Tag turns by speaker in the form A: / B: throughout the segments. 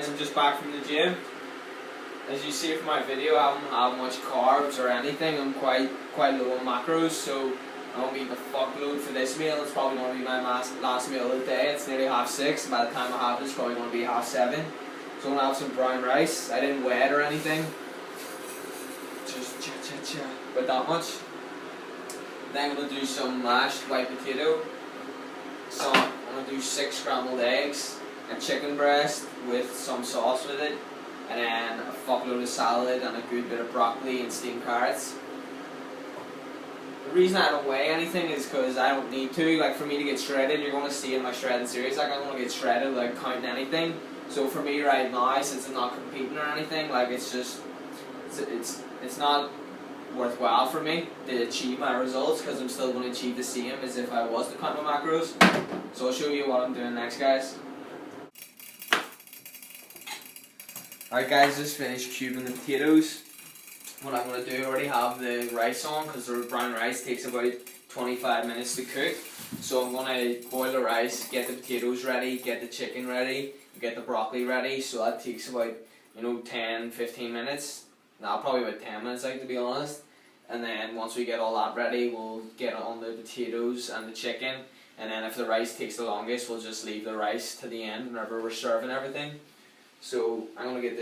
A: I'm just back from the gym. As you see from my video, I haven't had much carbs or anything. I'm quite low on macros, so I won't be eating a fuckload for this meal. It's probably going to be my last meal of the day. It's nearly 6:30, and by the time I have it, it's probably going to be 7:30. So I'm going to have some brown rice. I didn't weigh it or anything. Just about that much. Then I'm going to do some mashed white potato. So I'm going to do 6 scrambled eggs, a chicken breast with some sauce with it, and then a fuckload of salad and a good bit of broccoli and steamed carrots. The reason I don't weigh anything is because I don't need to. Like, for me to get shredded, you're going to see in my shredding series, like, I don't want to get shredded without counting anything. So for me right now, since I'm not competing or anything, like, it's just, it's not worthwhile for me to achieve my results, because I'm still going to achieve the same as if I was to count my macros. So I'll show you what I'm doing next, guys. Alright guys, just finished cubing the potatoes. What I'm going to do, I already have the rice on, because the brown rice takes about 25 minutes to cook. So I'm going to boil the rice, get the potatoes ready, get the chicken ready, get the broccoli ready. So that takes about, 10-15 minutes. Nah, probably about 10 minutes, like, to be honest. And then once we get all that ready, we'll get on the potatoes and the chicken. And then if the rice takes the longest, we'll just leave the rice to the end whenever we're serving everything. So I'm going to get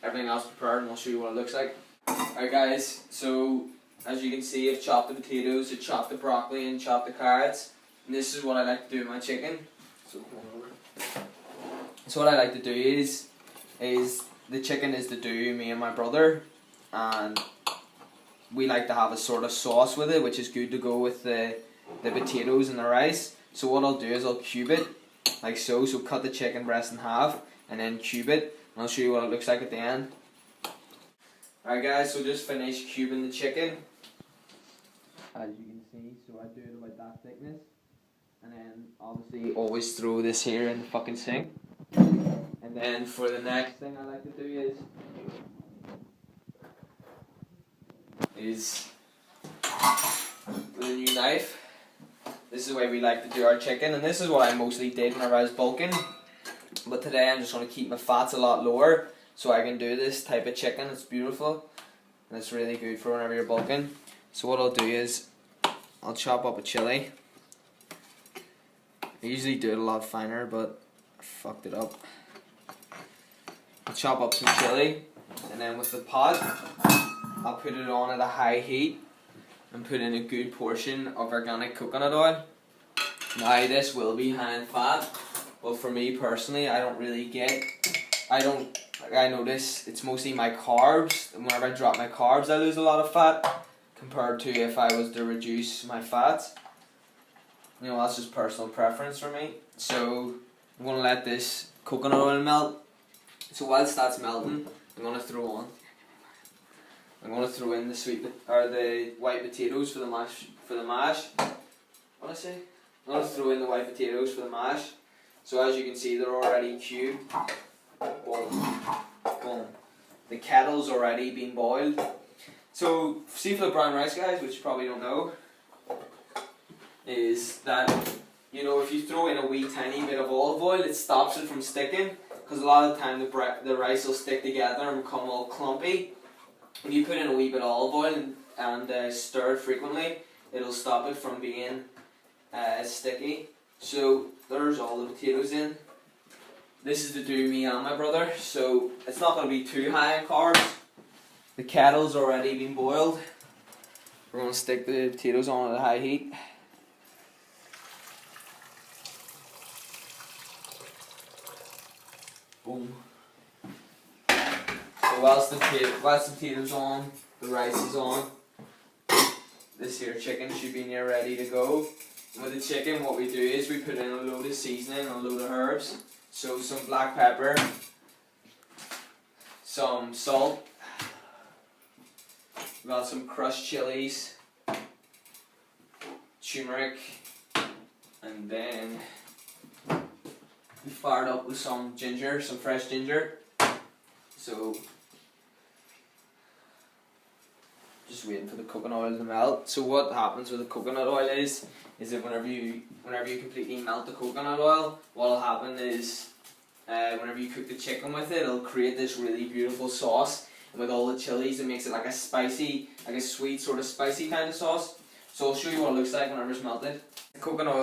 A: everything else prepared, and I'll show you what it looks like. Alright guys, so as you can see, I've chopped the potatoes, I've chopped the broccoli and chopped the carrots. And this is what I like to do with my chicken. So come on over. So what I like to do is the chicken is to do me and my brother, and we like to have a sort of sauce with it, which is good to go with the potatoes and the rice. So what I'll do is I'll cube it like so. So cut the chicken breast in half and then cube it, and I'll show you what it looks like at the end. Alright guys, so just finished cubing the chicken. As you can see, so I do it about that thickness, and then obviously always throw this here in the fucking sink. And then for the next thing I like to do is with a new knife. This is the way we like to do our chicken, and this is what I mostly did whenever I was bulking. But today I'm just going to keep my fats a lot lower, so I can do this type of chicken. It's beautiful, and it's really good for whenever you're bulking. So what I'll do is I'll chop up a chili. I usually do it a lot finer, but I fucked it up. I'll chop up some chili, and then with the pot, I'll put it on at a high heat and put in a good portion of organic coconut oil. Now this will be high in fat, but for me personally, I notice it's mostly my carbs. Whenever I drop my carbs, I lose a lot of fat compared to if I was to reduce my fats. That's just personal preference for me. So I'm going to let this coconut oil melt. So whilst that's melting, I'm going to throw in the white potatoes for the mash. What I say? I'm going to throw in the white potatoes for the mash. So as you can see, they're already cubed. Boom, boom. The kettle's already been boiled. So see, for the brown rice, guys, which you probably don't know, is that if you throw in a wee tiny bit of olive oil, it stops it from sticking. Because a lot of the time the rice will stick together and become all clumpy. If you put in a wee bit of olive oil and stir it frequently, it'll stop it from being sticky. So there's all the potatoes in. This is to do me and my brother, so it's not going to be too high in carbs. The kettle's already been boiled. We're going to stick the potatoes on at a high heat. Boom. So whilst the potatoes on, the rice is on, this here chicken should be near ready to go. And with the chicken, what we do is we put in a load of seasoning and a load of herbs. So some black pepper, some salt, we've got some crushed chilies, turmeric, and then we fired up with some ginger, some fresh ginger. So just waiting for the coconut oil to melt. So what happens with the coconut oil is that whenever you completely melt the coconut oil, what will happen is whenever you cook the chicken with it, it'll create this really beautiful sauce. And with all the chilies, it makes it like a spicy, like a sweet sort of spicy kind of sauce. So I'll show you what it looks like whenever it's melted. The coconut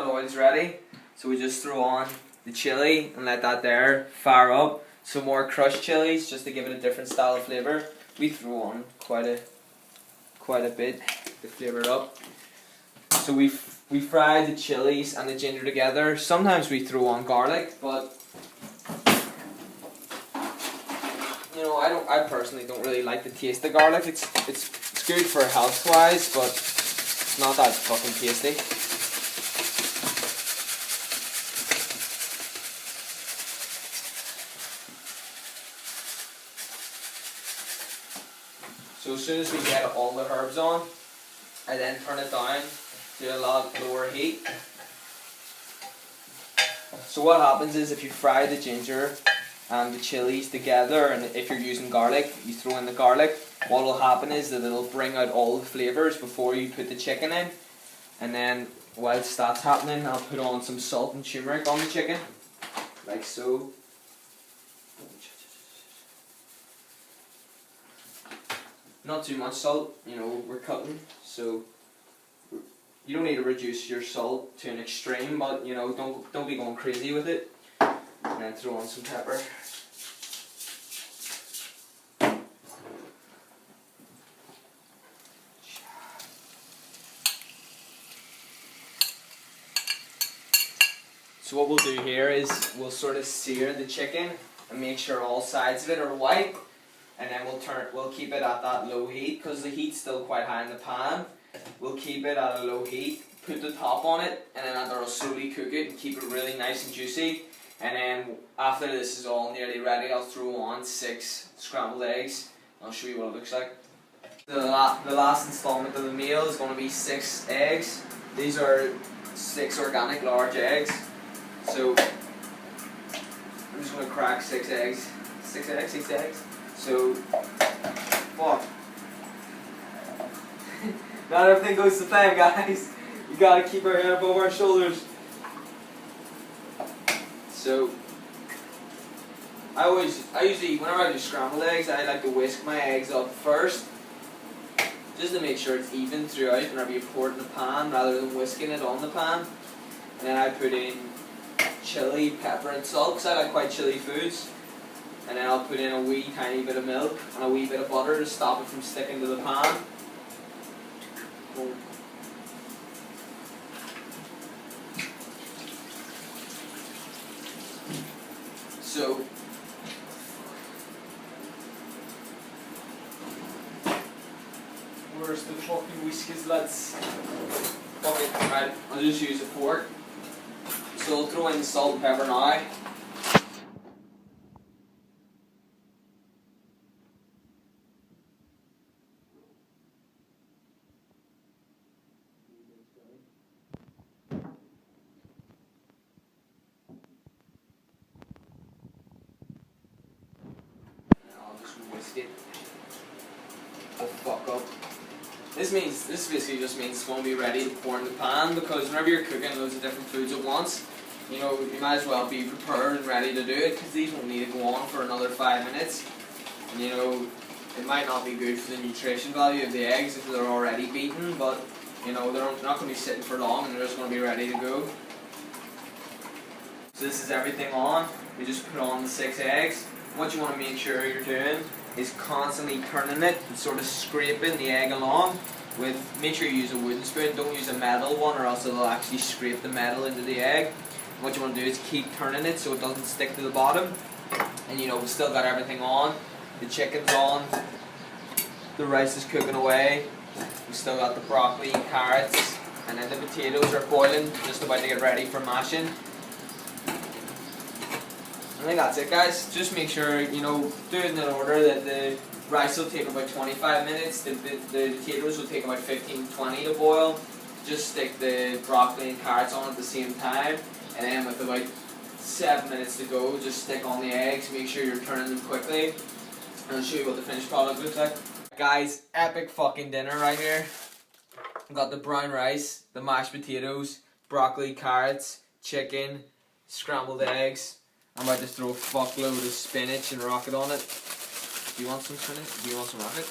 A: oil's ready. So we just throw on the chili and let that there fire up. Some more crushed chilies just to give it a different style of flavour. We throw on quite a bit to flavour it up. So we fry the chilies and the ginger together. Sometimes we throw on garlic, but you know, I personally don't really like the taste of garlic. It's good for health wise, but it's not that fucking tasty. So as soon as we get all the herbs on, I then turn it down to a lot lower heat. So what happens is if you fry the ginger and the chilies together, and if you're using garlic, you throw in the garlic, what will happen is that it'll bring out all the flavours before you put the chicken in. And then whilst that's happening, I'll put on some salt and turmeric on the chicken, like so. Not too much salt, you know, we're cutting, so you don't need to reduce your salt to an extreme, but you know, don't be going crazy with it. And then throw on some pepper. So what we'll do here is we'll sort of sear the chicken and make sure all sides of it are white. And then we'll keep it at that low heat because the heat's still quite high in the pan. We'll keep it at a low heat, put the top on it, and then I'll slowly cook it and keep it really nice and juicy. And then after this is all nearly ready, I'll throw on 6 scrambled eggs. I'll show you what it looks like. The last installment of the meal is going to be 6 eggs. These are 6 organic large eggs. So I'm just going to crack 6 eggs. 6 eggs. So, fuck. Not everything goes to plan, guys. You gotta keep our head above our shoulders. So, I usually, whenever I do scrambled eggs, I like to whisk my eggs up first, just to make sure it's even throughout whenever you pour it in the pan, rather than whisking it on the pan. And then I put in chili, pepper and salt, because I like quite chili foods. And then I'll put in a wee tiny bit of milk and a wee bit of butter to stop it from sticking to the pan. Boom. So, where's the fucking whiskers, lads? Fuck it, right, I'll just use a fork. So I'll throw in the salt and pepper now. It the fuck up. This basically just means it's going to be ready to pour in the pan, because whenever you're cooking loads of different foods at once, you know, you might as well be prepared and ready to do it, because these won't need to go on for another 5 minutes. And you know, it might not be good for the nutrition value of the eggs if they're already beaten, but you know, they're not going to be sitting for long and they're just going to be ready to go. So this is everything on. We just put on the 6 eggs. What you want to make sure you're doing is constantly turning it and sort of scraping the egg along with, make sure you use a wooden spoon, don't use a metal one or else it'll actually scrape the metal into the egg. And what you want to do is keep turning it so it doesn't stick to the bottom. And you know, we've still got everything on, the chicken's on, the rice is cooking away, we've still got the broccoli and carrots, and then the potatoes are boiling, just about to get ready for mashing. I think that's it, guys. Just make sure, you know, do it in an order that the rice will take about 25 minutes, the potatoes will take about 15-20 to boil. Just stick the broccoli and carrots on at the same time, and then with about 7 minutes to go, just stick on the eggs, make sure you're turning them quickly, and I'll show you what the finished product looks like. Guys, epic fucking dinner right here. I've got the brown rice, the mashed potatoes, broccoli, carrots, chicken, scrambled eggs, I'm about to throw a fuckload of spinach and rocket on it. Do you want some spinach? Do you want some rocket?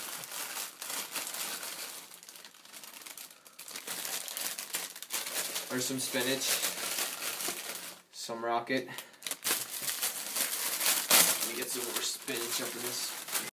A: Or some spinach. Some rocket. Let me get some more spinach up in this.